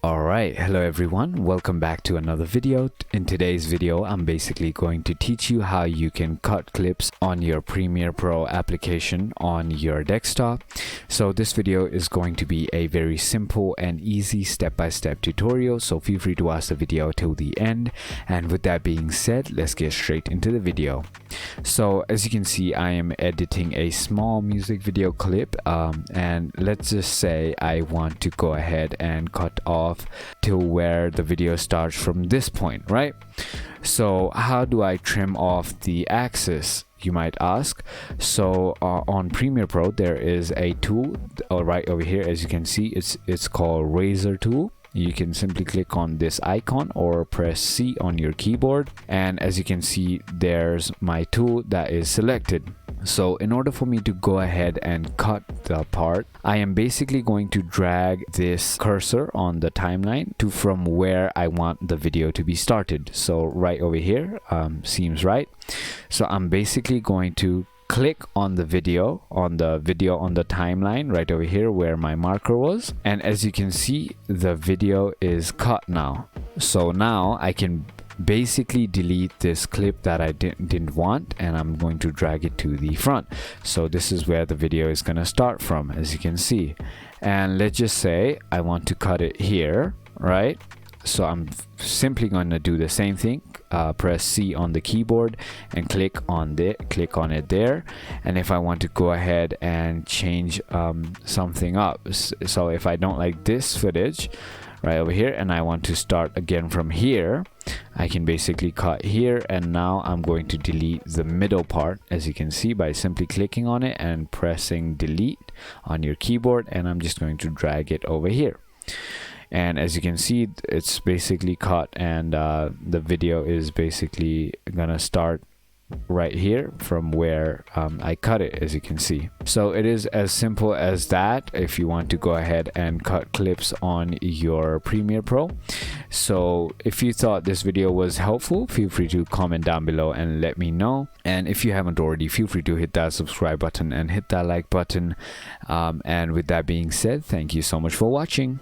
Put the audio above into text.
Alright, hello everyone, welcome back to another video. In today's video, I'm basically going to teach you how you can cut clips on your Premiere Pro application on your desktop. So this video is going to be a very simple and easy step-by-step tutorial, so feel free to watch the video till the end. And with that being said, let's get straight into the video. So as you can see, I am editing a small music video clip, and let's just say I want to go ahead and cut off till where the video starts from this point, right? So how do I trim off the axis, you might ask? So on Premiere Pro there is a tool right over here. As you can see, it's called Razor tool. You can simply click on this icon or press C on your keyboard, and as you can see, there's my tool that is selected. So in order for me to go ahead and cut the part, I am basically going to drag this cursor on the timeline to from where I want the video to be started. So right over here, seems right. So I'm basically going to click on the video on the timeline right over here where my marker was, and as you can see, the video is cut now. So now I can basically delete this clip that I didn't want, and I'm going to drag it to the front. So this is where the video is going to start from, as you can see. And let's just say I want to cut it here, right? So I'm simply going to do the same thing. Press C on the keyboard and click on it there. And if I want to go ahead and change something up, so if I don't like this footage right over here and I want to start again from here, I can basically cut here, and now I'm going to delete the middle part, as you can see, by simply clicking on it and pressing delete on your keyboard, and I'm just going to drag it over here. And as you can see, it's basically cut, and the video is basically gonna start right here from where I cut it, as you can see. So it is as simple as that if you want to go ahead and cut clips on your Premiere Pro. So if you thought this video was helpful, feel free to comment down below and let me know. And if you haven't already, feel free to hit that subscribe button and hit that like button. And with that being said, thank you so much for watching.